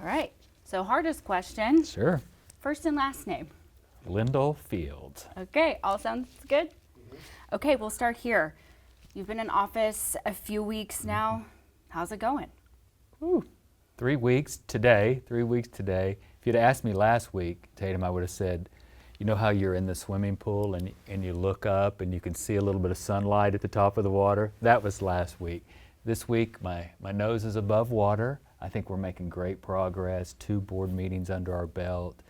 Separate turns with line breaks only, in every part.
All right, so hardest question.
Sure.
First and last name.
Lindel Fields.
Okay, all sounds good? Okay, we'll start here. You've been in office a few weeks now. How's it going?
Woo. 3 weeks today, 3 weeks today. If you'd asked me last week, Tatum, I would have said, you know how you're in the swimming pool and you look up and you can see a little bit of sunlight at the top of the water? That was last week. This week, my nose is above water. I think we're making great progress. 2 board meetings under our belt.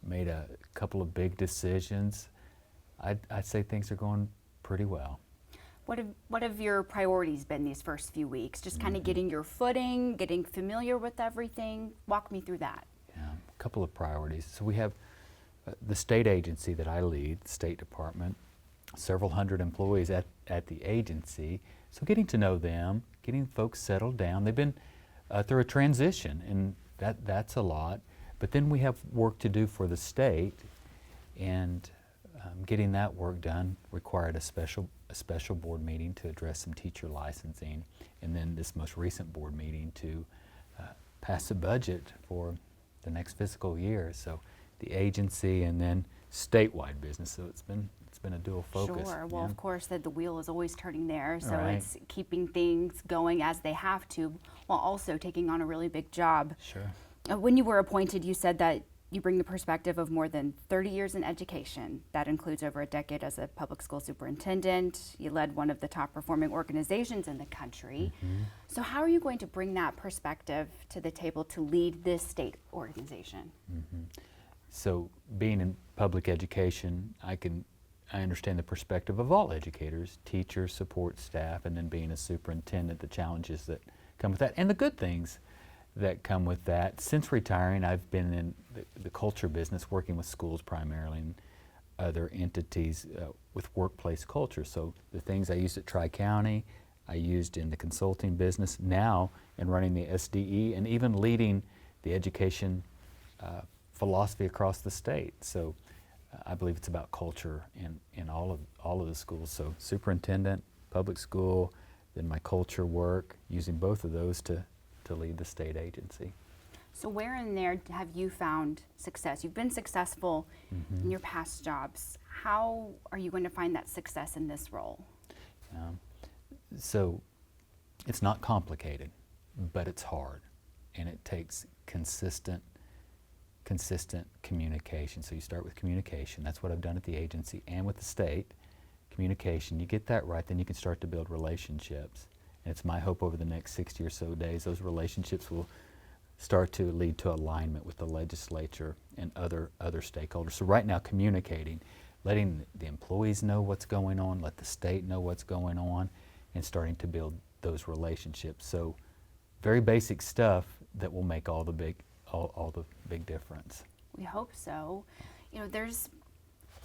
Made a couple of big decisions. I'd say things are going pretty well.
What have your priorities been these first few weeks? Just kind of getting your footing, getting familiar with everything? Walk me through that.
Yeah, a couple of priorities. So we have the state agency that I lead, the State Department, several hundred employees at the agency. So getting to know them, getting folks settled down. They've been through a transition, and that's a lot. But then we have work to do for the state, and getting that work done required a special board meeting to address some teacher licensing, and then this most recent board meeting to pass a budget for the next fiscal year. So the agency and then statewide business. So it's been a dual focus.
Sure. Well,
yeah.
of course, the wheel is always turning there, so
Right.
it's keeping things going as they have to, while also taking on a really big job.
Sure.
When you were appointed, you said that you bring the perspective of more than 30 years in education. That includes over a decade as a public school superintendent. You led one of the top performing organizations in the country. So how are you going to bring that perspective to the table to lead this state organization?
So being in public education, I understand the perspective of all educators, teachers, support staff, and then being a superintendent, the challenges that come with that, and the good things that come with that. Since retiring, I've been in the culture business, working with schools primarily and other entities with workplace culture. So the things I used at Tri-County, I used in the consulting business, now in running the SDE, and even leading the education philosophy across the state. So I believe it's about culture in all of the schools. So superintendent, public school, then my culture work, using both of those to lead the state agency.
So where in there have you found success? You've been successful in your past jobs. How are you going to find that success in this role?
So it's not complicated, but it's hard, and it takes consistent communication. So you start with communication. That's what I've done at the agency and with the state. Communication, you get that right, then you can start to build relationships. And it's my hope over the next 60 or so days, those relationships will start to lead to alignment with the legislature and other stakeholders. So right now, communicating, letting the employees know what's going on, let the state know what's going on, and starting to build those relationships. So very basic stuff that will make all the big difference.
We hope so. You know, there's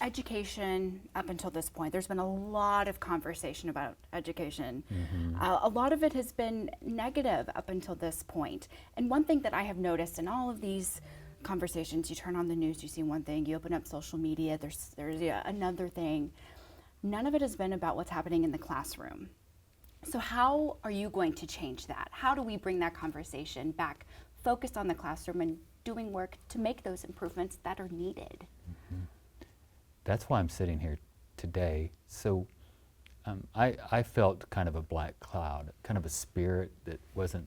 education up until this point. There's been a lot of conversation about education. A lot of it has been negative up until this point. And one thing that I have noticed in all of these conversations, you turn on the news, you see one thing, you open up social media, there's another thing. None of it has been about what's happening in the classroom. So how are you going to change that? How do we bring that conversation back, focused on the classroom and doing work to make those improvements that are needed?
That's why I'm sitting here today. So I felt kind of a black cloud, kind of a spirit that wasn't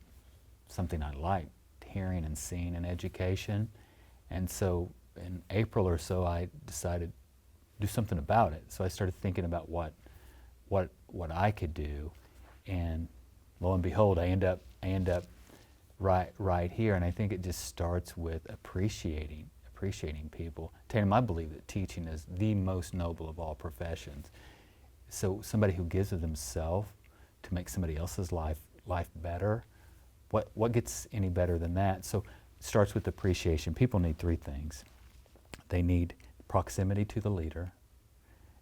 something I liked hearing and seeing in education. And so in April or so, I decided to do something about it. So I started thinking about what I could do, and lo and behold, I end up right here. And I think it just starts with appreciating people. Tatum, I believe that teaching is the most noble of all professions. So somebody who gives of themselves to make somebody else's life better, what gets any better than that? So it starts with appreciation. People need 3 things. They need proximity to the leader,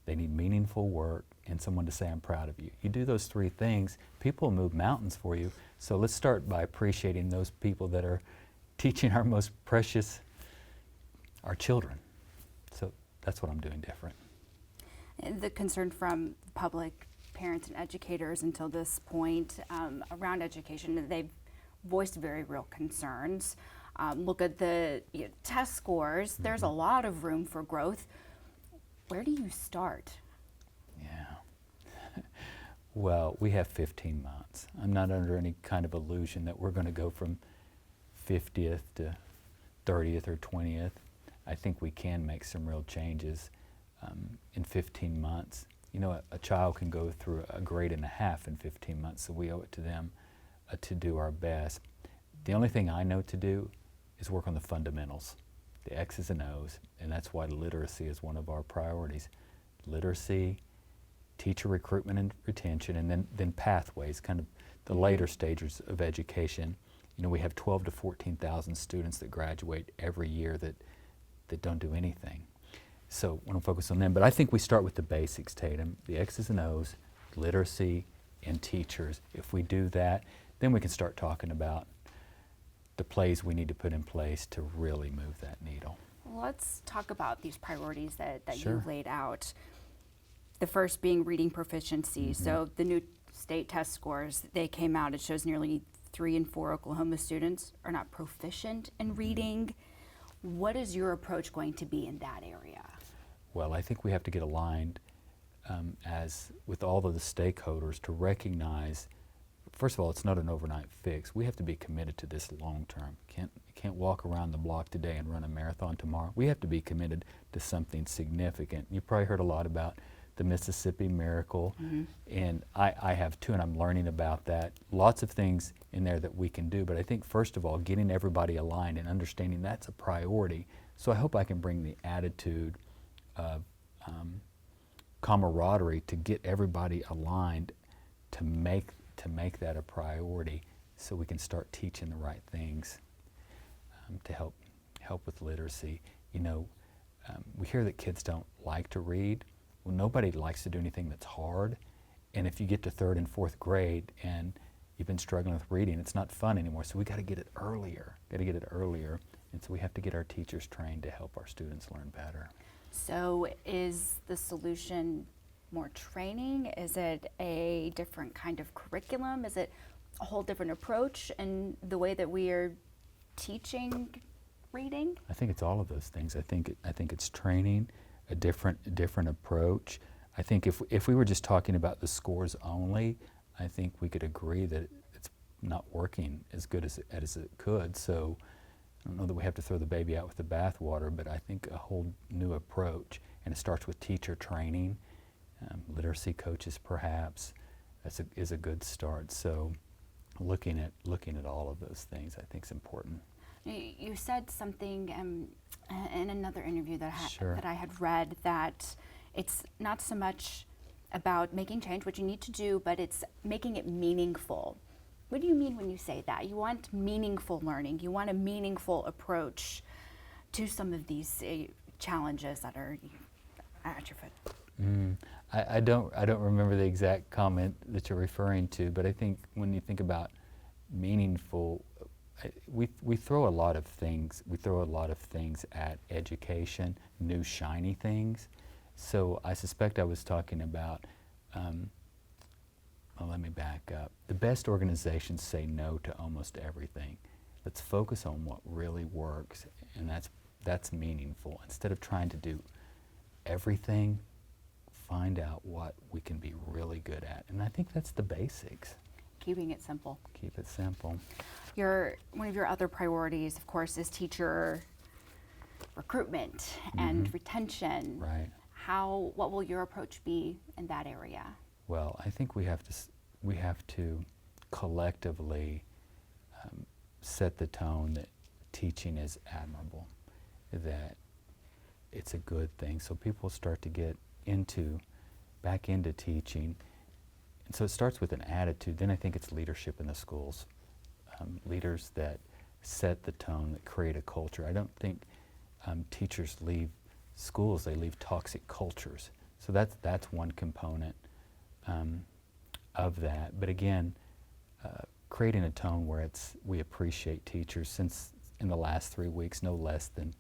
they need meaningful work, and someone to say, I'm proud of you. You do those 3 things, people will move mountains for you. So let's start by appreciating those people that are teaching our most precious, our children. So that's what I'm doing different.
The concern from the public, parents and educators until this point around education, they've voiced very real concerns. Look at the test scores. There's a lot of room for growth. Where do you start?
Yeah. Well, we have 15 months. I'm not under any kind of illusion that we're going to go from 50th to 30th or 20th. I think we can make some real changes in 15 months. You know, a child can go through a grade and a half in 15 months, so we owe it to them to do our best. The only thing I know to do is work on the fundamentals, the X's and O's, and that's why literacy is one of our priorities. Literacy, teacher recruitment and retention, and then pathways, kind of the later stages of education. You know, we have 12 to 14,000 students that graduate every year that don't do anything. So I want to focus on them, but I think we start with the basics, Tatum, the X's and O's, literacy, and teachers. If we do that, then we can start talking about the plays we need to put in place to really move that needle.
Well, let's talk about these priorities that
Sure.
you laid out. The first being reading proficiency. So the new state test scores, they came out, it shows nearly 3 in 4 Oklahoma students are not proficient in reading. What is your approach going to be in that area?
Well, I think we have to get aligned as with all of the stakeholders to recognize, first of all, it's not an overnight fix. We have to be committed to this long term. You can't walk around the block today and run a marathon tomorrow. We have to be committed to something significant. You probably heard a lot about the Mississippi Miracle, and I have too, and I'm learning about that. Lots of things in there that we can do, but I think first of all, getting everybody aligned and understanding that's a priority. So I hope I can bring the attitude of camaraderie to get everybody aligned to make that a priority, so we can start teaching the right things to help with literacy. You know, we hear that kids don't like to read. Well, nobody likes to do anything that's hard, and if you get to 3rd and 4th grade and you've been struggling with reading, it's not fun anymore. So we got to get it earlier. And so we have to get our teachers trained to help our students learn better.
So is the solution more training? Is it a different kind of curriculum? Is it a whole different approach in the way that we are teaching reading?
I think it's all of those things. I think it's training, a different approach. I think if we were just talking about the scores only, I think we could agree that it's not working as good as it could. So I don't know that we have to throw the baby out with the bathwater, but I think a whole new approach, and it starts with teacher training, literacy coaches perhaps, is a good start. So looking at all of those things I think is important.
You said something in another interview
Sure.
that I had read, that it's not so much about making change, what you need to do, but it's making it meaningful. What do you mean when you say that? You want meaningful learning. You want a meaningful approach to some of these challenges that are at your foot.
I don't remember the exact comment that you're referring to, but I think when you think about meaningful, we throw a lot of things. We throw a lot of things at education, new shiny things. So I suspect I was talking about. Well, let me back up. The best organizations say no to almost everything. Let's focus on what really works, and that's meaningful. Instead of trying to do everything, find out what we can be really good at. And I think that's the basics.
Keeping it simple.
Keep it simple.
One of your other priorities, of course, is teacher recruitment and retention.
Right.
What will your approach be in that area?
Well, I think we have to collectively set the tone that teaching is admirable, that it's a good thing. So people start to get back into teaching. And so it starts with an attitude. Then I think it's leadership in the schools. Leaders that set the tone, that create a culture. I don't think teachers leave schools, they leave toxic cultures. So that's one component of that. But again, creating a tone where we appreciate teachers. Since in the last 3 weeks, no less than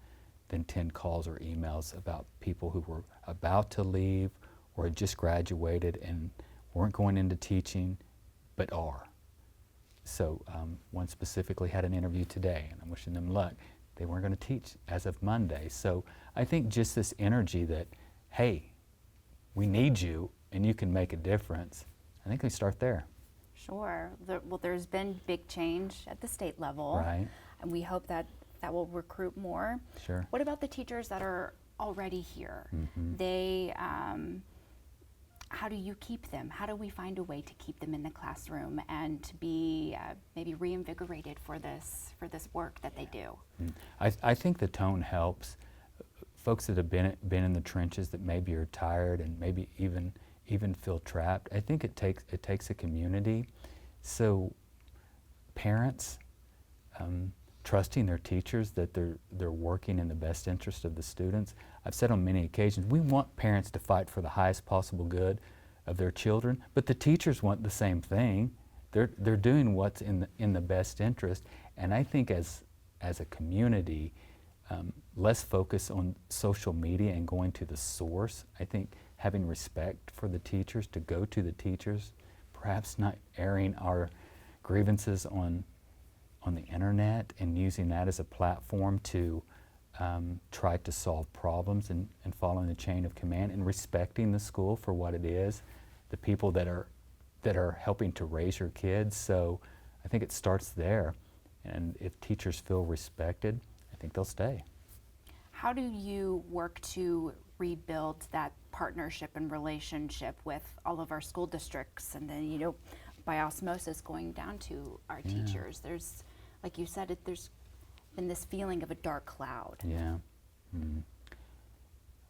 10 calls or emails about people who were about to leave or had just graduated and weren't going into teaching, but are. So one specifically had an interview today, and I'm wishing them luck. They weren't going to teach as of Monday. So I think just this energy that, hey, we need you and you can make a difference, I think we start there.
Sure. Well, there's been big change at the state level.
Right.
And we hope that that will recruit more.
Sure.
What about the teachers that are already here?
Mm-hmm.
They, how do you keep them? How do we find a way to keep them in the classroom and to be maybe reinvigorated for this work that they do?
I think the tone helps. Folks that have been in the trenches that maybe are tired and maybe even feel trapped. I think it takes a community. So parents trusting their teachers that they're working in the best interest of the students. I've said on many occasions, we want parents to fight for the highest possible good of their children, but the teachers want the same thing. They're doing what's in the best interest, and I think as a community, less focus on social media and going to the source. I think having respect for the teachers, to go to the teachers, perhaps not airing our grievances on the internet and using that as a platform to try to solve problems and following the chain of command and respecting the school for what it is, the people that are helping to raise your kids. So I think it starts there. And if teachers feel respected, I think they'll stay.
How do you work to rebuild that partnership and relationship with all of our school districts, and then, by osmosis going down to our teachers? There's, like you said, there's been this feeling of a dark cloud.
Yeah.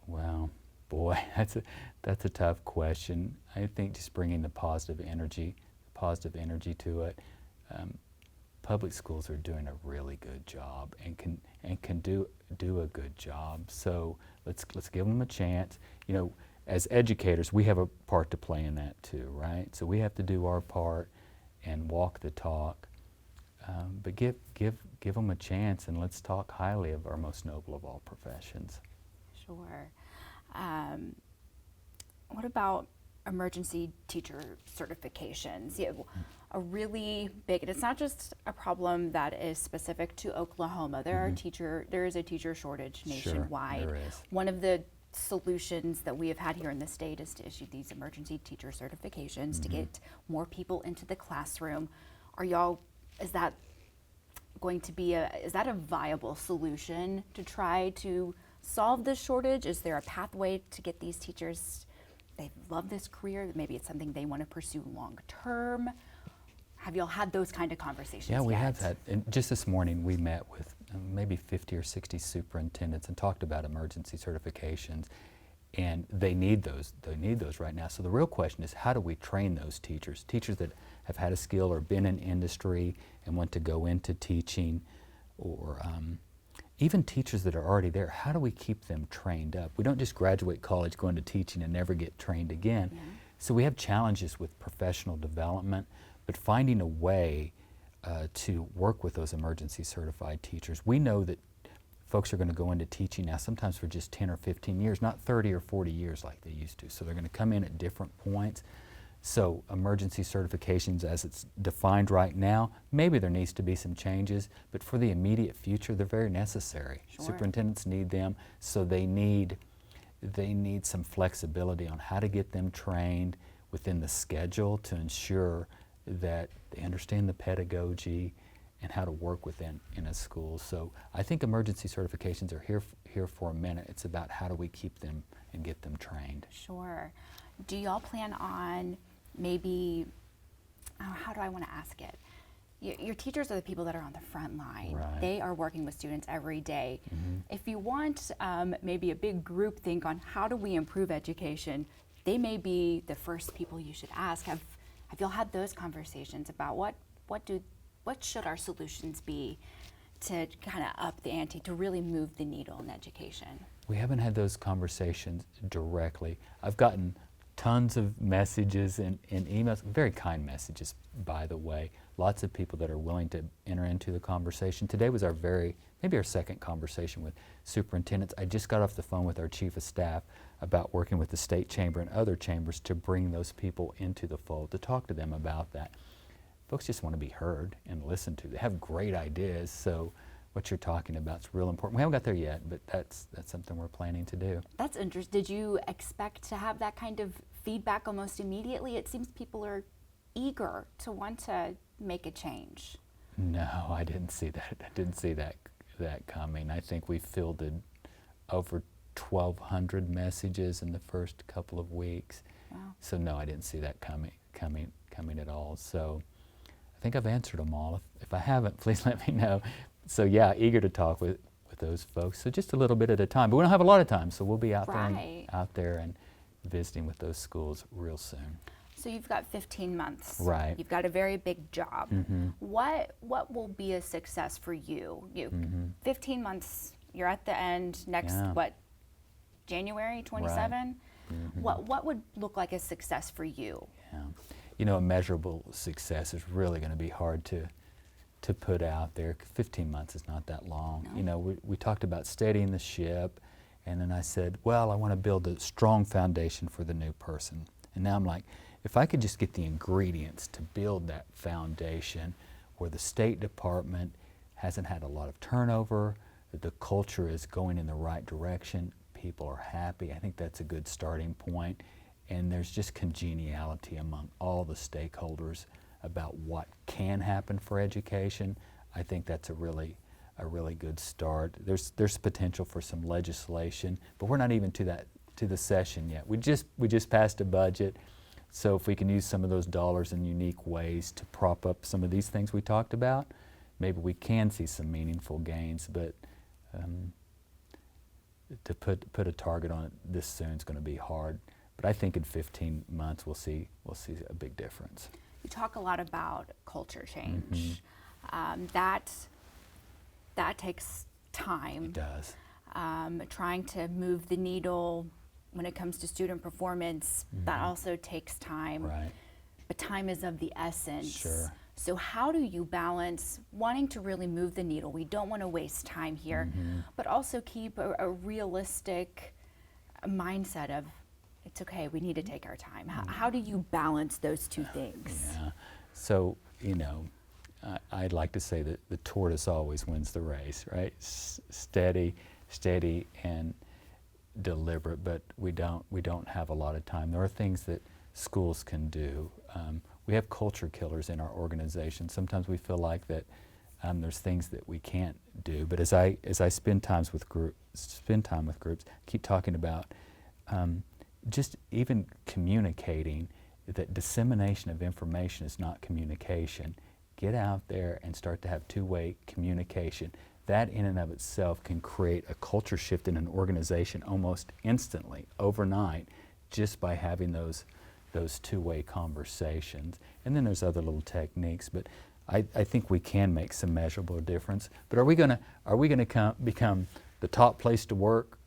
Wow, boy, that's a tough question. I think just bringing the positive energy to it. Public schools are doing a really good job and can do a good job. So let's give them a chance. As educators, we have a part to play in that too, right? So we have to do our part and walk the talk. But give them a chance, and let's talk highly of our most noble of all professions.
Sure. What about emergency teacher certifications? A really big, and it's not just a problem that is specific to Oklahoma. There is a teacher shortage nationwide.
Sure, there is.
One of the solutions that we have had here in the state is to issue these emergency teacher certifications to get more people into the classroom. Is that going to be is that a viable solution to try to solve this shortage? Is there a pathway to get these teachers, they love this career, maybe it's something they want to pursue long term? Have y'all had those kind of conversations
Yeah, we
yet?
have had. And just this morning we met with maybe 50 or 60 superintendents and talked about emergency certifications, and they need those right now. So the real question is, how do we train those teachers that have had a skill or been in industry and want to go into teaching, or even teachers that are already there? How do we keep them trained up? We don't just graduate college, go into teaching, and never get trained again. Yeah. So we have challenges with professional development, but finding a way to work with those emergency certified teachers. We know that folks are going to go into teaching now sometimes for just 10 or 15 years, not 30 or 40 years like they used to. So they're going to come in at different points. So emergency certifications as it's defined right now, maybe there needs to be some changes, but for the immediate future, they're very necessary.
Sure.
Superintendents need them, so they need some flexibility on how to get them trained within the schedule to ensure that they understand the pedagogy and how to work within a school. So I think emergency certifications are here for a minute. It's about how do we keep them and get them trained.
Sure. Do y'all plan on maybe, how do I want to ask it? Your teachers are the people that are on the front line.
Right.
They are working with students every day. If you want maybe a big group think on how do we improve education, they may be the first people you should ask. Have y'all had those conversations about what should our solutions be to kind of up the ante, to really move the needle in education?
We haven't had those conversations directly. I've gotten tons of messages and emails, very kind messages, by the way. Lots of people that are willing to enter into the conversation. Today was maybe our second conversation with superintendents. I just got off the phone with our chief of staff about working with the state chamber and other chambers to bring those people into the fold, to talk to them about that. folks just want to be heard and listened to. They have great ideas, so what you're talking about is real important. We haven't got there yet, but that's something we're planning to do.
That's interesting. Did you expect to have that kind of feedback almost immediately? It seems people are eager to want to make a change.
No, I didn't see that. I didn't see that coming. I think we fielded over 1,200 messages in the first couple of weeks.
Wow.
So no, I didn't see that coming at all. So I think I've answered them all. If I haven't, please let me know. So yeah, eager to talk with those folks. So just a little bit at a time, but we don't have a lot of time, so we'll be out there and visiting with those schools real soon.
So you've got 15 months.
Right.
You've got a very big job.
Mm-hmm.
What will be a success for you? 15 months. You're at the end next. What? January 27.
Right. Mm-hmm.
What would look like a success for you?
Yeah. You know, a measurable success is really going to be hard to put out there. 15 months is not that long.
No.
You know, we talked about steadying the ship, and then I said, well, I want to build a strong foundation for the new person. And now I'm like, if I could just get the ingredients to build that foundation where the State Department hasn't had a lot of turnover, that the culture is going in the right direction, people are happy, I think that's a good starting point. And there's just congeniality among all the stakeholders about what can happen for education. I think that's a really good start. There's potential for some legislation, but we're not even to the session yet. We just passed a budget, so if we can use some of those dollars in unique ways to prop up some of these things we talked about, maybe we can see some meaningful gains. But to put a target on it this soon is going to be hard. But I think in 15 months we'll see a big difference.
You talk a lot about culture change.
Mm-hmm.
That takes time.
It does.
Trying to move the needle when it comes to student performance, that also takes time.
Right.
But time is of the essence.
Sure.
So how do you balance wanting to really move the needle? We don't want to waste time here, but also keep a realistic mindset of, it's okay, we need to take our time. How do you balance those two things?
Yeah. So, you know, I'd like to say that the tortoise always wins the race, right? Steady and deliberate, but we don't have a lot of time. There are things that schools can do. We have culture killers in our organization. Sometimes we feel like that there's things that we can't do. But as I spend time with groups, keep talking about just even communicating that dissemination of information is not communication. Get out there and start to have two-way communication. That in and of itself can create a culture shift in an organization almost instantly, overnight, just by having those two-way conversations. And then there's other little techniques, but I think we can make some measurable difference. But are we gonna become the top place to work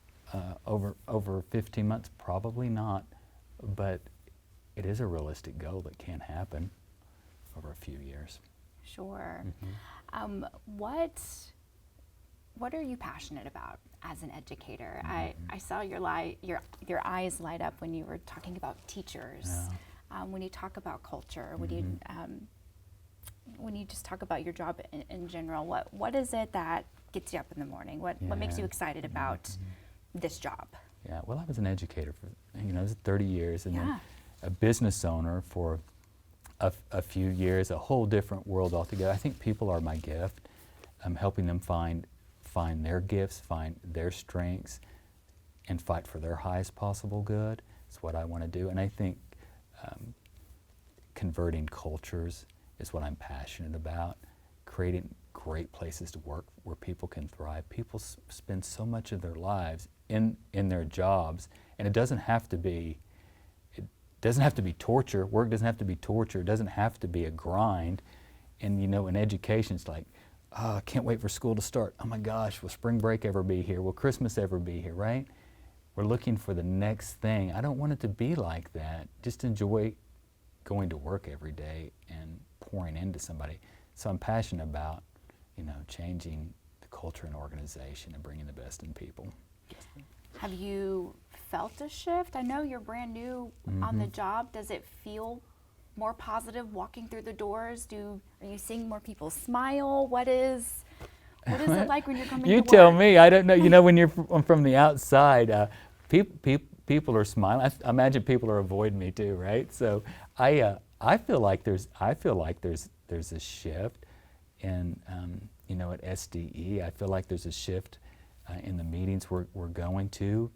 over 15 months? Probably not, but it is a realistic goal that can happen over a few years.
Sure. What are you passionate about as an educator? I saw your eyes light up when you were talking about teachers.
Yeah.
When you talk about culture, when you just talk about your job in general, what is it that gets you up in the morning? What makes you excited about this job?
Yeah. Well, I was an educator for 30 years, and then a business owner for a few years. A whole different world altogether. I think people are my gift. I'm helping them find their gifts, find their strengths, and fight for their highest possible good. It's what I want to do. And I think converting cultures is what I'm passionate about. Creating great places to work where people can thrive. People spend so much of their lives in their jobs, and it doesn't have to be torture. Work doesn't have to be torture. It doesn't have to be a grind. And in education, it's like, oh, I can't wait for school to start. Oh my gosh, will spring break ever be here? Will Christmas ever be here, right? We're looking for the next thing. I don't want it to be like that. Just enjoy going to work every day and pouring into somebody. So I'm passionate about, changing the culture and organization and bringing the best in people.
Have you felt a shift? I know you're brand new on the job. Does it feel more positive walking through the doors? Are you seeing more people smile? What is it like when you're coming
You
to
tell
work?
me. I don't know. You know, when you're from the outside, people are smiling. I imagine people are avoiding me too, right? So I feel like there's a shift in you know, at SDE. I feel like there's a shift in the meetings we're going to.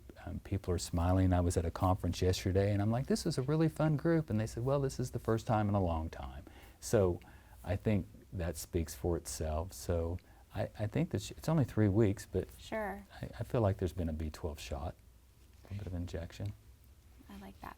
People are smiling. I was at a conference yesterday, and I'm like, this is a really fun group. And they said, well, this is the first time in a long time. So I think that speaks for itself. So I think that it's only 3 weeks, but
Sure.
I feel like there's been a B12 shot, a bit of injection.
I like that.